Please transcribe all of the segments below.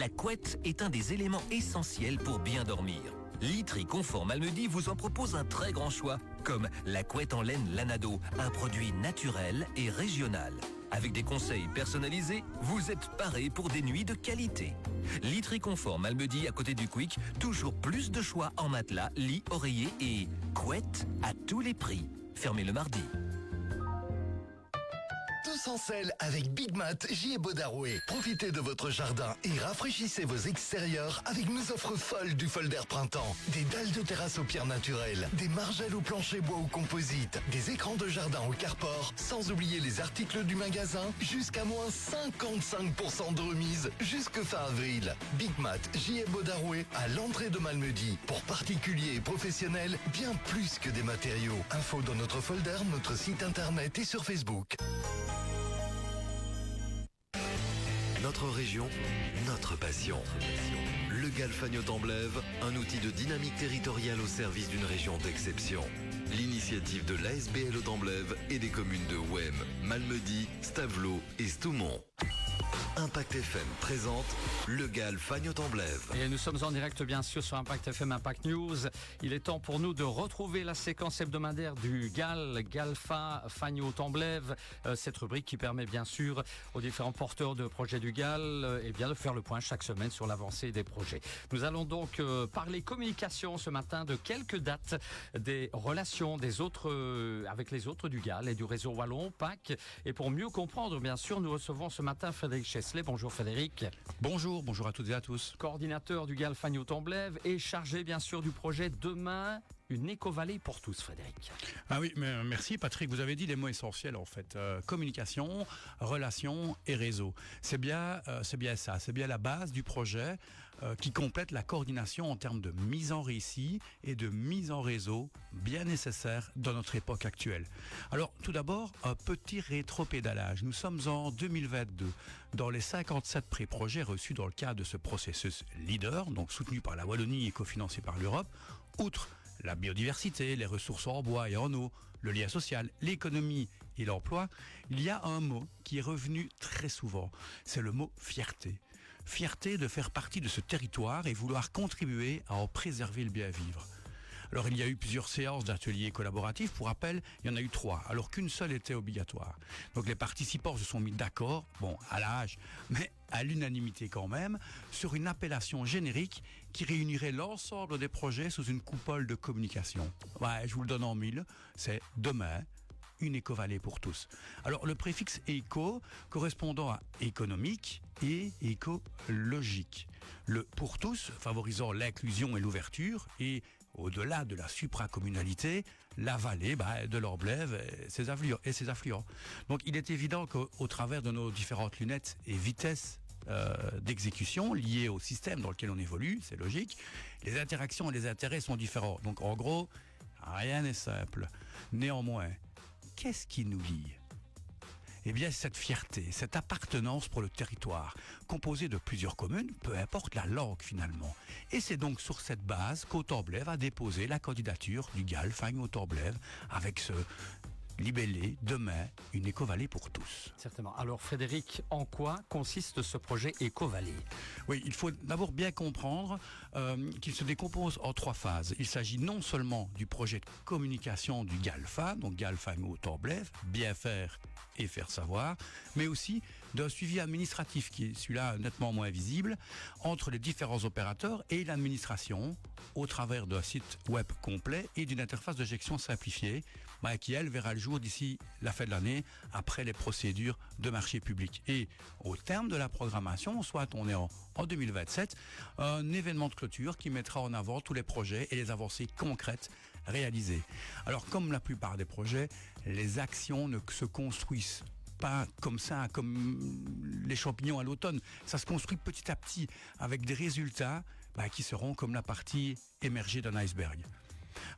la couette est un des éléments essentiels pour bien dormir. Literie Confort Malmedy vous en propose un très grand choix, comme la couette en laine Lanado, un produit naturel et régional. Avec des conseils personnalisés, vous êtes paré pour des nuits de qualité. Literie Confort Malmedy à côté du Quick, toujours plus de choix en matelas, lits, oreillers et couettes à tous les prix. Fermé le mardi. Tous en selle avec Big Mat J&Bo Darrouet. Profitez de votre jardin et rafraîchissez vos extérieurs avec nos offres folles du Folder Printemps. Des dalles de terrasse aux pierres naturelles, des margelles au plancher bois ou composite, des écrans de jardin au carport, sans oublier les articles du magasin, jusqu'à moins 55% de remise jusque fin avril. Big Mat J&Bo Darrouet à l'entrée de Malmedy. Pour particuliers et professionnels, bien plus que des matériaux. Info dans notre folder, notre site internet et sur Facebook. Notre région, notre passion. Le Galfagno-Temblève, un outil de dynamique territoriale au service d'une région d'exception. L'initiative de l'ASBL au Temblève et des communes de Ouem, Malmedy, Stavelot et Stoumont. Impact FM présente le Galfagno-Temblève. Et nous sommes en direct bien sûr sur Impact FM, Impact News. Il est temps pour nous de retrouver la séquence hebdomadaire du Galfagno-Temblève. Cette rubrique qui permet bien sûr aux différents porteurs de projets du Gal et bien de faire le point chaque semaine sur l'avancée des projets. Nous allons donc parler communication ce matin de quelques dates des relations des autres avec les autres du Gal et du réseau Wallon, PAC. Et pour mieux comprendre, bien sûr, nous recevons ce matin Frédéric Chesley. Bonjour Frédéric. Bonjour à toutes et à tous. Coordinateur du Galfagno-Temblève et chargé bien sûr du projet Demain, une éco-vallée pour tous, Frédéric. Ah oui, mais merci Patrick, vous avez dit les mots essentiels en fait. Communication, relations et réseau. C'est bien ça, c'est bien la base du projet qui complète la coordination en termes de mise en récit et de mise en réseau bien nécessaire dans notre époque actuelle. Alors tout d'abord, un petit rétropédalage. Nous sommes en 2022. Dans les 57 pré-projets reçus dans le cadre de ce processus LEADER, donc soutenu par la Wallonie et cofinancé par l'Europe, outre la biodiversité, les ressources en bois et en eau, le lien social, l'économie et l'emploi, il y a un mot qui est revenu très souvent. C'est le mot fierté. Fierté de faire partie de ce territoire et vouloir contribuer à en préserver le bien-vivre. Alors il y a eu plusieurs séances d'ateliers collaboratifs. Pour rappel, il y en a eu 3, alors qu'une seule était obligatoire. Donc les participants se sont mis d'accord, à l'âge, mais à l'unanimité quand même, sur une appellation générique qui réunirait l'ensemble des projets sous une coupole de communication. Ouais, je vous le donne en mille, c'est Demain, une éco-vallée pour tous. Alors le préfixe éco correspondant à économique et écologique. Le pour tous favorisant l'inclusion et l'ouverture et au-delà de la supracommunalité, la vallée de l'Orblève et ses affluents. Donc il est évident qu'au travers de nos différentes lunettes et vitesses d'exécution liées au système dans lequel on évolue, c'est logique, les interactions et les intérêts sont différents. Donc en gros, rien n'est simple. Néanmoins, qu'est-ce qui nous lie ? Eh bien, cette fierté, cette appartenance pour le territoire, composée de plusieurs communes, peu importe la langue finalement. Et c'est donc sur cette base qu'Au-Temblève a déposé la candidature du Galfagno-Temblève avec ce libellé Demain, une éco-vallée pour tous. Certainement. Alors Frédéric, en quoi consiste ce projet éco-vallée ? Oui, il faut d'abord bien comprendre qu'il se décompose en 3 phases. Il s'agit non seulement du projet de communication du Galfa, donc Galfagno-Temblève, bien faire et faire savoir, mais aussi d'un suivi administratif qui est celui-là nettement moins visible entre les différents opérateurs et l'administration au travers d'un site web complet et d'une interface de gestion simplifiée qui, elle, verra le jour d'ici la fin de l'année après les procédures de marché public. Et au terme de la programmation, soit on est en 2027, un événement de clôture qui mettra en avant tous les projets et les avancées concrètes réalisées. Alors, comme la plupart des projets, les actions ne se construisent pas comme ça, comme les champignons à l'automne. Ça se construit petit à petit avec des résultats qui seront comme la partie émergée d'un iceberg.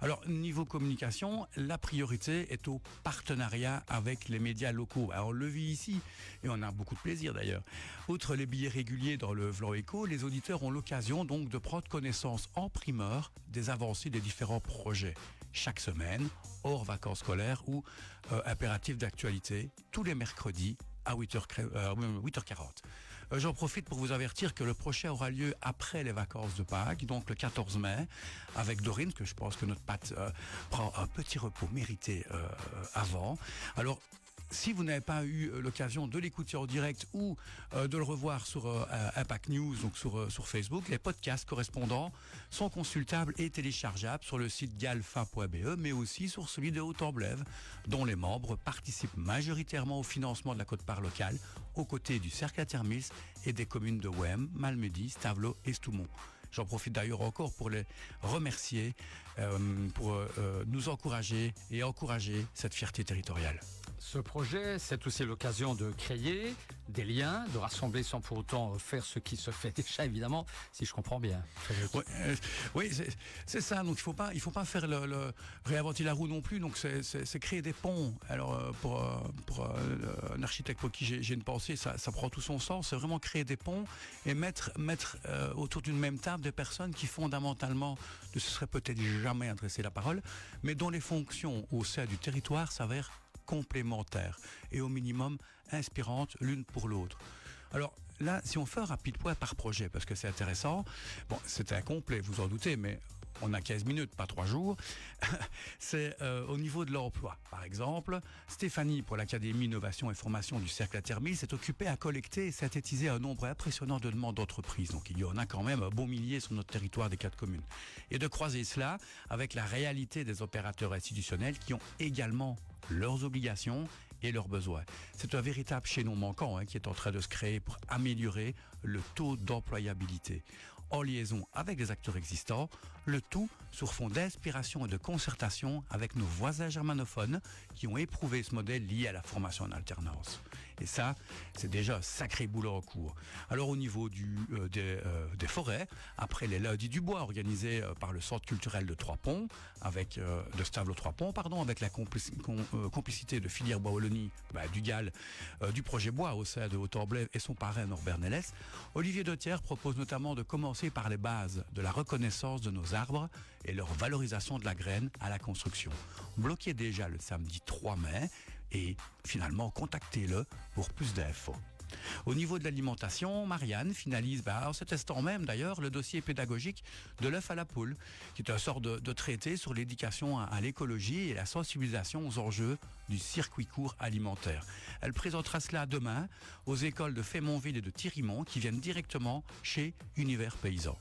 Alors, niveau communication, la priorité est au partenariat avec les médias locaux. Alors, on le vit ici, et on a beaucoup de plaisir d'ailleurs. Outre les billets réguliers dans le Vlan Éco, les auditeurs ont l'occasion donc de prendre connaissance en primeur des avancées des différents projets. Chaque semaine, hors vacances scolaires ou impératifs d'actualité, tous les mercredis à 8h40. J'en profite pour vous avertir que le prochain aura lieu après les vacances de Pâques, donc le 14 mai, avec Dorine, que je pense que notre Pat prend un petit repos mérité avant. Alors, si vous n'avez pas eu l'occasion de l'écouter en direct ou de le revoir sur Impact News, donc sur Facebook, les podcasts correspondants sont consultables et téléchargeables sur le site galfa.be, mais aussi sur celui de Haut-en-Blève, dont les membres participent majoritairement au financement de la quote-part locale, aux côtés du Cercle Intermis et des communes de Wem, Malmedy, Stavelot et Stoumont. J'en profite d'ailleurs encore pour les remercier, pour nous encourager et encourager cette fierté territoriale. Ce projet, c'est aussi l'occasion de créer des liens, de rassembler sans pour autant faire ce qui se fait déjà, évidemment, si je comprends bien. Oui, c'est ça. Donc il faut pas faire le réinventer la roue non plus. Donc c'est créer des ponts. Alors pour un architecte pour qui j'ai une pensée, ça prend tout son sens. C'est vraiment créer des ponts et mettre autour d'une même table des personnes qui fondamentalement ne se seraient peut-être jamais adressé la parole, mais dont les fonctions au sein du territoire s'avèrent complémentaires et au minimum inspirantes l'une pour l'autre. Alors là, si on fait un rapide point par projet, parce que c'est intéressant, bon, c'est incomplet, vous en doutez, mais on a 15 minutes, pas 3 jours. C'est au niveau de l'emploi. Par exemple, Stéphanie, pour l'Académie Innovation et Formation du Cercle Intermis, s'est occupée à collecter et synthétiser un nombre impressionnant de demandes d'entreprises. Donc il y en a quand même un bon millier sur notre territoire des 4 communes. Et de croiser cela avec la réalité des opérateurs institutionnels qui ont également leurs obligations et leurs besoins. C'est un véritable chaînon manquant qui est en train de se créer pour améliorer le taux d'employabilité. En liaison avec les acteurs existants, le tout sur fond d'inspiration et de concertation avec nos voisins germanophones qui ont éprouvé ce modèle lié à la formation en alternance. Et ça, c'est déjà un sacré boulot en cours. Alors au niveau des forêts, après les lundis du bois organisés par le Centre culturel de Trois-Ponts, de Stavelot-Trois-Ponts, avec la complicité de Filière Bois-Wallonie, du GAL, du projet Bois au sein de Haut-en-Blève et son parrain Norbert Nelles, Olivier Dethier propose notamment de commencer par les bases de la reconnaissance de nos arbres et leur valorisation de la graine à la construction. Bloquez déjà le samedi 3 mai et finalement contactez-le pour plus d'infos. Au niveau de l'alimentation, Marianne finalise en cet instant même d'ailleurs le dossier pédagogique de l'œuf à la poule, qui est un sort de traité sur l'éducation à l'écologie et la sensibilisation aux enjeux du circuit court alimentaire. Elle présentera cela demain aux écoles de Fémonville et de Thirimont qui viennent directement chez Univers Paysan.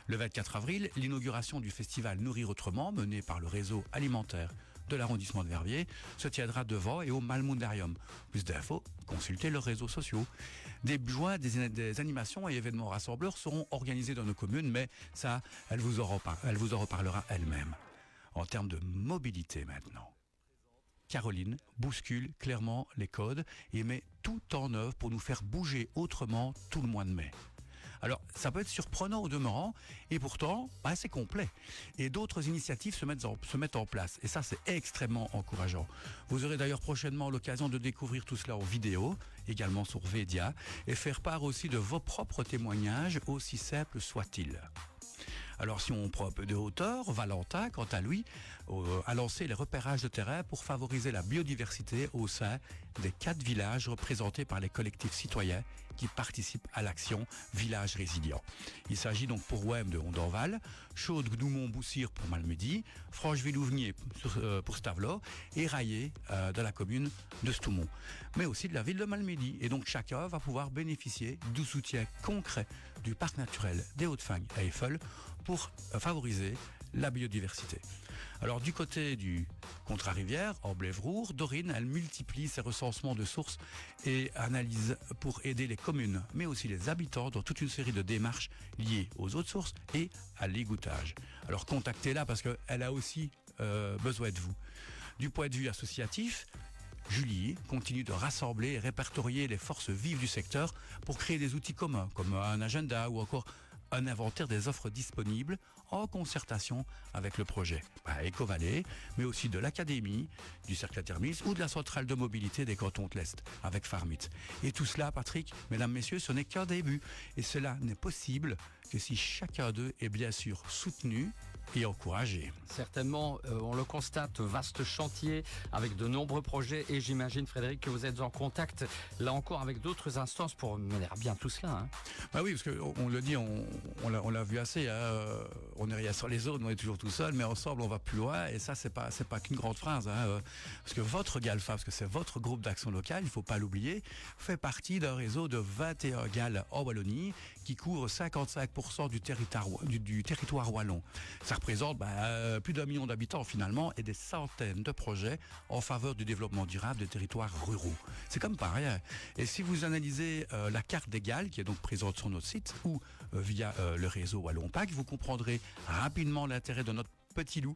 Le 24 avril, l'inauguration du festival Nourrir Autrement, mené par le réseau alimentaire de l'arrondissement de Verviers, se tiendra devant et au Malmundarium. Plus d'infos, consultez leurs réseaux sociaux. Des joies, des animations et événements rassembleurs seront organisés dans nos communes, mais ça, elle vous en reparlera elle-même. En termes de mobilité maintenant, Caroline bouscule clairement les codes et met tout en œuvre pour nous faire bouger autrement tout le mois de mai. Alors, ça peut être surprenant au demeurant, et pourtant, c'est complet. Et d'autres initiatives se mettent en place. Et ça, c'est extrêmement encourageant. Vous aurez d'ailleurs prochainement l'occasion de découvrir tout cela en vidéo, également sur Védia, et faire part aussi de vos propres témoignages, aussi simples soient-ils. Alors si on prend un peu de hauteur, Valentin, quant à lui, a lancé les repérages de terrain pour favoriser la biodiversité au sein des 4 villages représentés par les collectifs citoyens qui participent à l'action Village Résilient. Il s'agit donc pour Wem de Hondonval, Chaude-Gnoumont-Boussire pour Malmedy, Francheville-Ouvnier pour Stavelot et Raillé de la commune de Stoumont, mais aussi de la ville de Malmedy. Et donc chacun va pouvoir bénéficier du soutien concret du parc naturel des Hauts-de-Fagne à Eiffel pour favoriser la biodiversité. Alors du côté du Contrat-Rivière, en Blève-Roure, Dorine, elle multiplie ses recensements de sources et analyses pour aider les communes, mais aussi les habitants dans toute une série de démarches liées aux eaux de source et à l'égouttage. Alors contactez-la parce qu'elle a aussi besoin de vous. Du point de vue associatif, Julie continue de rassembler et répertorier les forces vives du secteur pour créer des outils communs, comme un agenda ou encore un inventaire des offres disponibles en concertation avec le projet Éco-Vallée, mais aussi de l'Académie, du Cercle Intermis ou de la centrale de mobilité des cantons de l'Est avec Farmit. Et tout cela, Patrick, mesdames, messieurs, ce n'est qu'un début. Et cela n'est possible que si chacun d'eux est bien sûr soutenu et encourager. Certainement, on le constate, vaste chantier avec de nombreux projets et j'imagine, Frédéric, que vous êtes en contact, là encore, avec d'autres instances pour mener à bien tout cela. Hein. Bah oui, parce qu'on le dit, on l'a vu assez, hein, on est rien sur les autres, on est toujours tout seul, mais ensemble on va plus loin, et ça c'est pas qu'une grande phrase, hein, parce que votre GALFA, parce que c'est votre groupe d'action locale, il faut pas l'oublier, fait partie d'un réseau de 21 GAL en Wallonie, qui couvre 55% du territoire wallon. Ça représente plus d'1 million d'habitants finalement et des centaines de projets en faveur du développement durable des territoires ruraux. C'est comme pas rien. Et si vous analysez la carte des GAL, qui est donc présente sur notre site, ou via le réseau WallonPac, vous comprendrez rapidement l'intérêt de notre petit loup,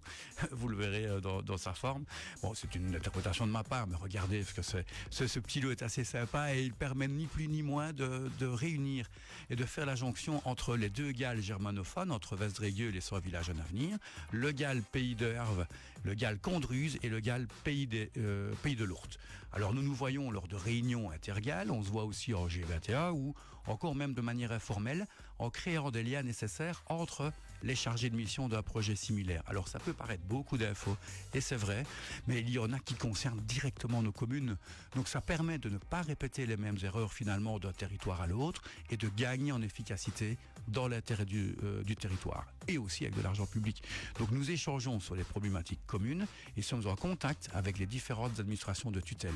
vous le verrez dans sa forme. Bon, c'est une interprétation de ma part, mais regardez, parce que ce petit loup est assez sympa et il permet ni plus ni moins de réunir et de faire la jonction entre les deux GAL germanophones, entre Vestdregueux et les 100 villages en avenir, le GAL Pays de Herve, le GAL Condruse et le GAL Pays de Lourdes. Alors nous nous voyons lors de réunions intergales, on se voit aussi en G21 ou encore même de manière informelle, en créant des liens nécessaires entre les chargés de mission d'un projet similaire. Alors ça peut paraître beaucoup d'infos, et c'est vrai, mais il y en a qui concernent directement nos communes. Donc ça permet de ne pas répéter les mêmes erreurs finalement d'un territoire à l'autre, et de gagner en efficacité dans l'intérêt du territoire, et aussi avec de l'argent public. Donc nous échangeons sur les problématiques communes, et sommes en contact avec les différentes administrations de tutelle.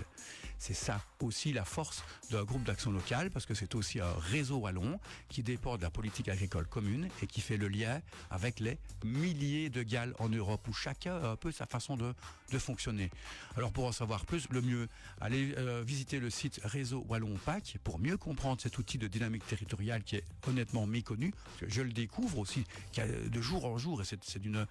C'est ça aussi la force d'un groupe d'action locale, parce que c'est aussi un réseau wallon qui dépend de la politique agricole commune et qui fait le lien avec les milliers de GAL en Europe où chacun a un peu sa façon de fonctionner. Alors pour en savoir plus, le mieux, allez visiter le site Réseau WallonPac pour mieux comprendre cet outil de dynamique territoriale qui est honnêtement méconnu. Je le découvre aussi de jour en jour et c'est d'une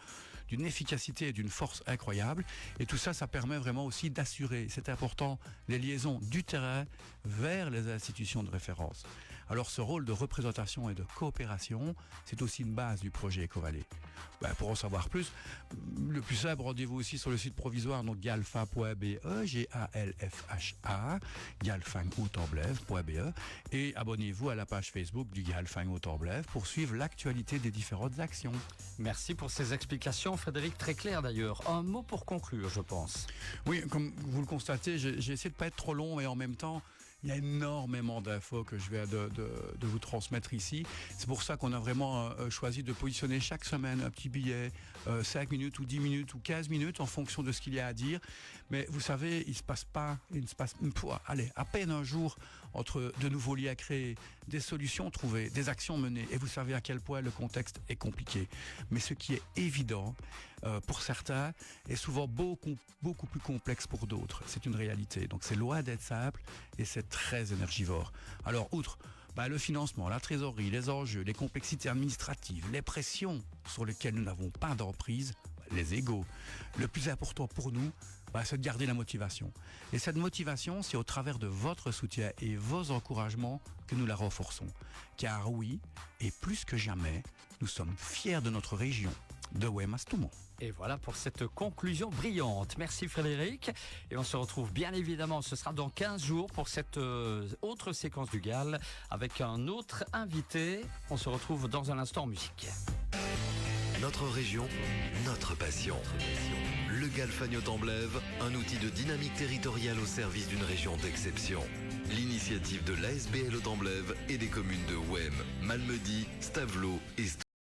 efficacité et d'une force incroyable. Et tout ça, ça permet vraiment aussi d'assurer, c'est important, les liaisons du terrain vers les institutions de référence. Alors ce rôle de représentation et de coopération, c'est aussi une base du projet EcoVallée. Pour en savoir plus, le plus simple, rendez-vous aussi sur le site provisoire, donc galfa.be, Galfha, galfang-haut-en-blève.be, et abonnez-vous à la page Facebook du Galfang-haut-en-blève pour suivre l'actualité des différentes actions. Merci pour ces explications, Frédéric, très claires d'ailleurs. Un mot pour conclure, je pense. Oui, comme vous le constatez, j'ai essayé de ne pas être trop long, et en même temps, il y a énormément d'infos que je viens de vous transmettre ici. C'est pour ça qu'on a vraiment choisi de positionner chaque semaine un petit billet, 5 minutes ou 10 minutes ou 15 minutes en fonction de ce qu'il y a à dire. Mais vous savez, il ne se passe à peine un jour entre de nouveaux liens créés, des solutions trouvées, des actions menées. Et vous savez à quel point le contexte est compliqué. Mais ce qui est évident pour certains est souvent beaucoup plus complexe pour d'autres. C'est une réalité. Donc c'est loin d'être simple et c'est très énergivore. Alors outre le financement, la trésorerie, les enjeux, les complexités administratives, les pressions sur lesquelles nous n'avons pas d'emprise, les égos, le plus important pour nous, c'est de garder la motivation. Et cette motivation, c'est au travers de votre soutien et vos encouragements que nous la renforçons. Car oui, et plus que jamais, nous sommes fiers de notre région, de Ouémastumont. Et voilà pour cette conclusion brillante. Merci Frédéric. Et on se retrouve bien évidemment, ce sera dans 15 jours pour cette autre séquence du GAL avec un autre invité. On se retrouve dans un instant en musique. Notre région, notre passion. Le Galfagno-Temblève, un outil de dynamique territoriale au service d'une région d'exception. L'initiative de l'ASBL au Temblève et des communes de Ouem, Malmedy, Stavelot et